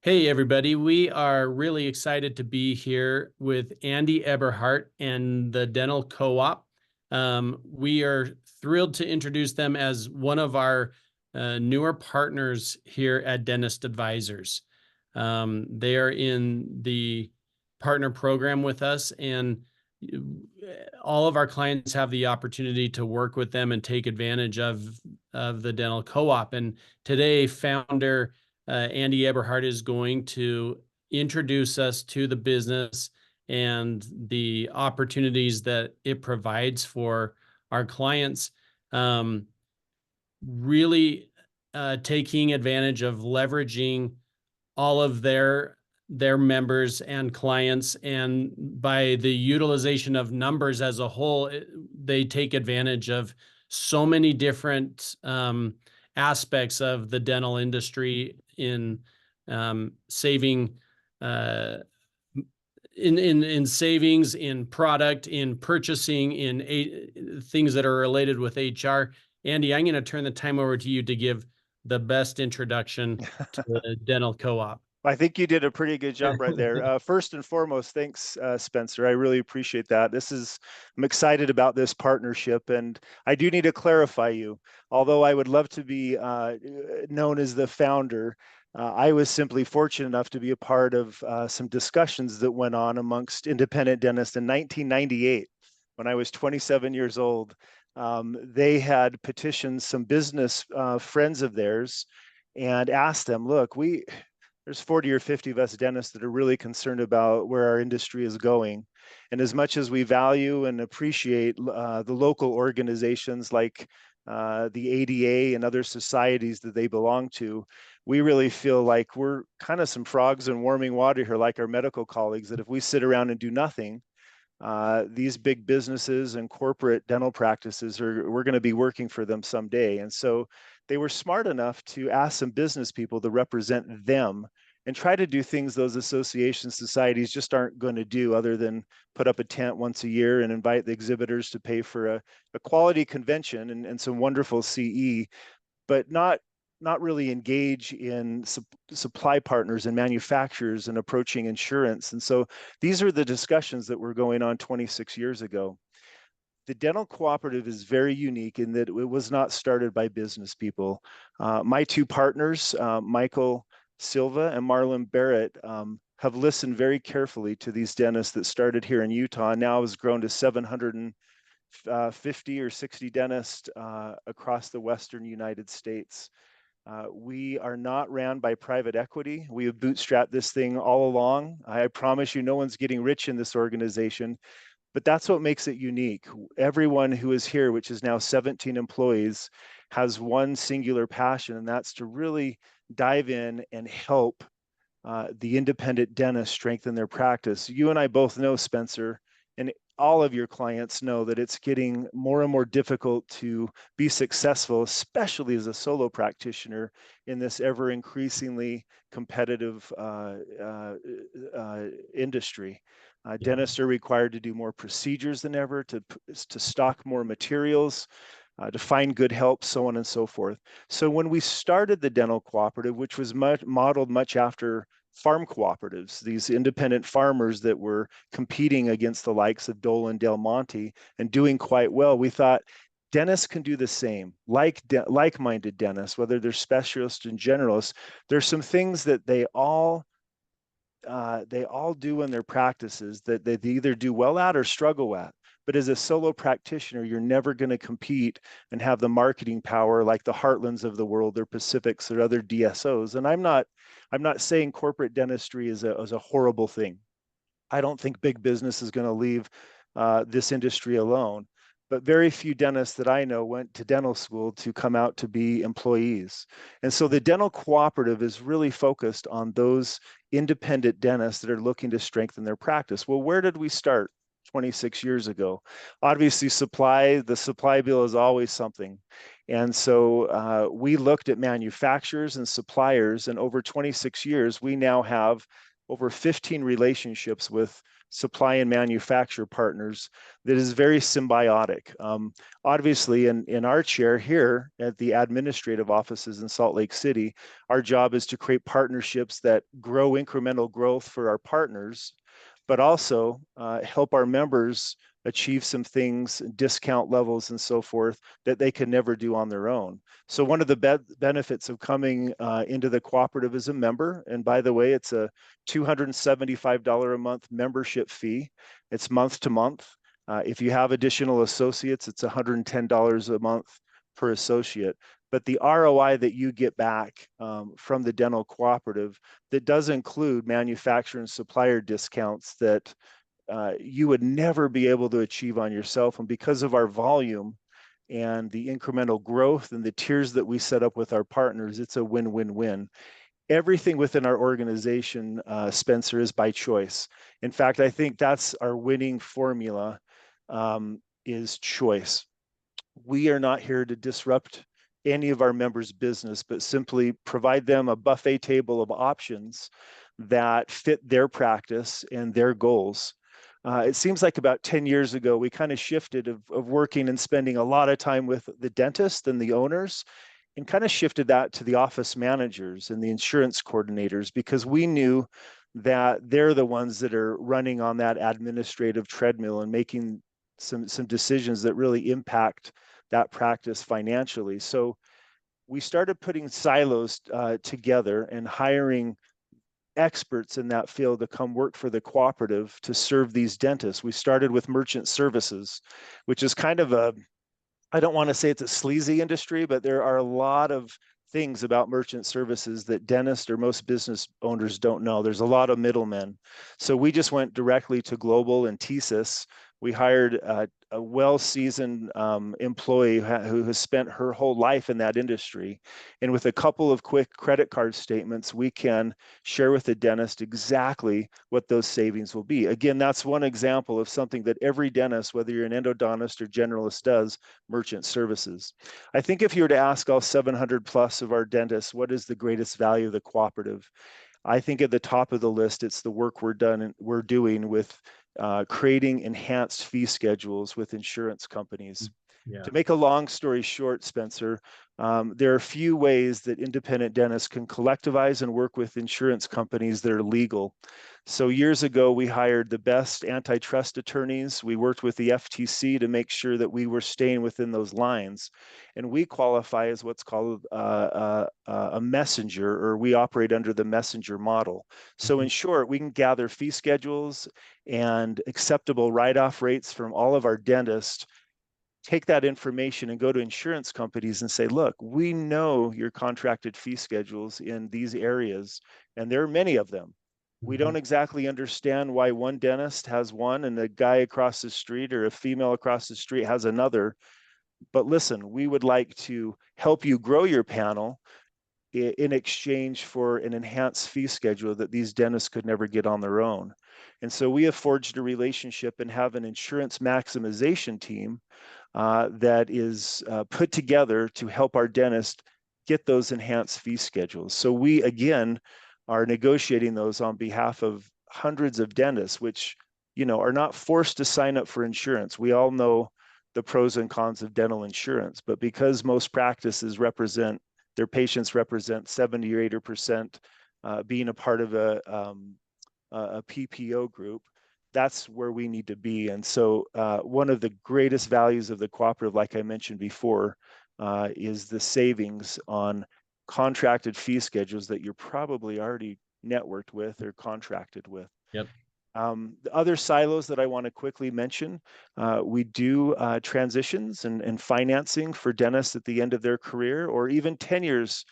Hey, everybody. We are really excited to be here with Andy Eberhardt and the Dental Co-op. We are thrilled to introduce them as one of our newer partners here at Dentist Advisors. They are in the partner program with us, and all of our clients have the opportunity to work with them and take advantage of the Dental Co-op. And today, founder Andy Eberhardt is going to introduce us to the business and the opportunities that it provides for our clients. Really taking advantage of leveraging all of their members and clients, and by the utilization of numbers as a whole, they take advantage of so many different aspects of the dental industry in saving in savings, in product, in purchasing, in things that are related with HR. Andy, I'm going to turn the time over to you to give the best introduction to the Dental Co-op. I think you did a pretty good job right there. First and foremost, thanks, Spencer. I really appreciate that. I'm excited about this partnership, and I do need to clarify you. Although I would love to be known as the founder, I was simply fortunate enough to be a part of some discussions that went on amongst independent dentists in 1998, when I was 27 years old. They had petitioned some business friends of theirs and asked them, look, there's 40 or 50 of us dentists that are really concerned about where our industry is going. And as much as we value and appreciate the local organizations like the ADA and other societies that they belong to, we really feel like we're kind of some frogs in warming water here, like our medical colleagues, that if we sit around and do nothing, these big businesses and corporate dental practices we're going to be working for them someday. And so they were smart enough to ask some business people to represent them and try to do things those association societies just aren't going to do, other than put up a tent once a year and invite the exhibitors to pay for a quality convention and some wonderful CE, but not really engage in supply partners and manufacturers and approaching insurance. And so these are the discussions that were going on 26 years ago. The Dental Cooperative is very unique in that it was not started by business people. My two partners, Michael Silva and Marlon Barrett, have listened very carefully to these dentists that started here in Utah, and now has grown to 750 or 60 dentists across the Western United States. We are not ran by private equity. We have bootstrapped this thing all along. I promise you, no one's getting rich in this organization, but that's what makes it unique. Everyone who is here, which is now 17 employees, has one singular passion, and that's to really dive in and help the independent dentists strengthen their practice. You and I both know, Spencer, and all of your clients know, that it's getting more and more difficult to be successful, especially as a solo practitioner in this ever increasingly competitive industry. Dentists are required to do more procedures than ever, to stock more materials, to find good help, so on and so forth. So when we started the Dental Cooperative, which was modeled much after farm cooperatives, these independent farmers that were competing against the likes of Dole and Del Monte and doing quite well, we thought dentists can do the same, like-minded dentists, whether they're specialists and generalists. There's some things that they all do in their practices that they either do well at or struggle at. But as a solo practitioner, you're never going to compete and have the marketing power like the Heartlands of the world, or Pacifics, or other DSOs. And I'm not saying corporate dentistry is a horrible thing. I don't think big business is going to leave this industry alone. But very few dentists that I know went to dental school to come out to be employees. And so the Dental Cooperative is really focused on those independent dentists that are looking to strengthen their practice. Well, where did we start 26 years ago? Obviously, the supply bill is always something. And so we looked at manufacturers and suppliers, and over 26 years, we now have over 15 relationships with supply and manufacture partners that is very symbiotic. Obviously, in our chair here at the administrative offices in Salt Lake City, our job is to create partnerships that grow incremental growth for our partners, but also help our members achieve some things, discount levels and so forth that they can never do on their own. So one of the benefits of coming into the cooperative as a member, and by the way, it's a $275 a month membership fee. It's month to month. If you have additional associates, it's $110 a month per associate. But the ROI that you get back from the dental cooperative, that does include manufacturer and supplier discounts that you would never be able to achieve on yourself. And because of our volume and the incremental growth and the tiers that we set up with our partners, it's a win-win-win. Everything within our organization, Spencer, is by choice. In fact, I think that's our winning formula, is choice. We are not here to disrupt any of our members' business, but simply provide them a buffet table of options that fit their practice and their goals. It seems like about 10 years ago, we kind of shifted of working and spending a lot of time with the dentist and the owners, and kind of shifted that to the office managers and the insurance coordinators, because we knew that they're the ones that are running on that administrative treadmill and making some decisions that really impact that practice financially. So we started putting silos together and hiring experts in that field to come work for the cooperative to serve these dentists. We started with merchant services, which is kind of a, I don't want to say it's a sleazy industry, but there are a lot of things about merchant services that dentists or most business owners don't know. There's a lot of middlemen. So we just went directly to Global and TSIS. We hired a well-seasoned employee who has spent her whole life in that industry. And with a couple of quick credit card statements, we can share with the dentist exactly what those savings will be. Again, that's one example of something that every dentist, whether you're an endodontist or generalist, does, merchant services. I think if you were to ask all 700 plus of our dentists, what is the greatest value of the cooperative? I think at the top of the list, it's the work we're doing with creating enhanced fee schedules with insurance companies. Yeah. To make a long story short, Spencer, there are a few ways that independent dentists can collectivize and work with insurance companies that are legal. So years ago, we hired the best antitrust attorneys. We worked with the FTC to make sure that we were staying within those lines. And we qualify as what's called a messenger, or we operate under the messenger model. So in short, we can gather fee schedules and acceptable write-off rates from all of our dentists, take that information and go to insurance companies and say, look, we know your contracted fee schedules in these areas, and there are many of them. We don't exactly understand why one dentist has one and a guy across the street or a female across the street has another. But listen, we would like to help you grow your panel in exchange for an enhanced fee schedule that these dentists could never get on their own. And so we have forged a relationship and have an insurance maximization team that is put together to help our dentists get those enhanced fee schedules. So we, again, are negotiating those on behalf of hundreds of dentists, which, you know, are not forced to sign up for insurance. We all know the pros and cons of dental insurance, but because most practices represent, their patients represent 70 or 80% being a part of a PPO group, that's where we need to be. And so one of the greatest values of the cooperative, like I mentioned before, is the savings on contracted fee schedules that you're probably already networked with or contracted with. Yep. The other silos that I want to quickly mention, we do transitions and financing for dentists at the end of their career, or even 10 years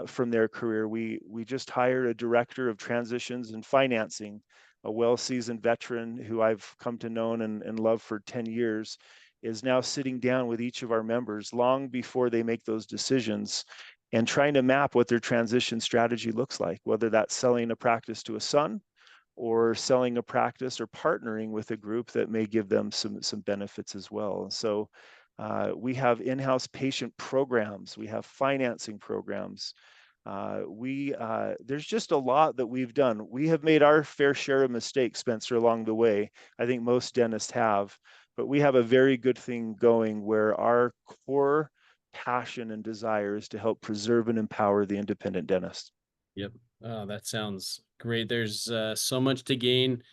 from their career. We just hired a director of transitions and financing, a well-seasoned veteran who I've come to know and love for 10 years, is now sitting down with each of our members long before they make those decisions and trying to map what their transition strategy looks like, whether that's selling a practice to a son or selling a practice or partnering with a group that may give them some benefits as well. So we have in-house patient programs, we have financing programs, There's just a lot that we've done. We have made our fair share of mistakes, Spencer, along the way. I think most dentists have, but we have a very good thing going where our core passion and desire is to help preserve and empower the independent dentist. Yep. Oh, that sounds great. There's so much to gain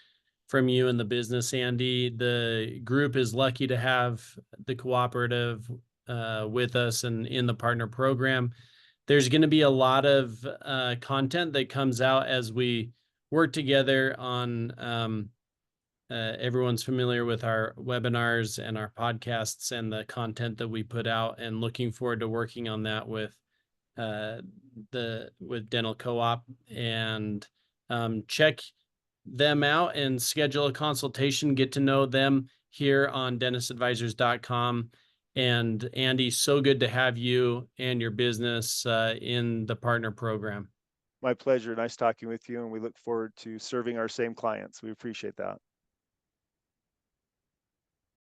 from you in the business, Andy. The group is lucky to have the cooperative with us and in the partner program. There's going to be a lot of content that comes out as we work together on everyone's familiar with our webinars and our podcasts and the content that we put out, and looking forward to working on that with Dental Co-op. And check them out and schedule a consultation, get to know them here on dentistadvisors.com. And Andy, so good to have you and your business in the partner program. My pleasure. Nice talking with you, and we look forward to serving our same clients. We appreciate that.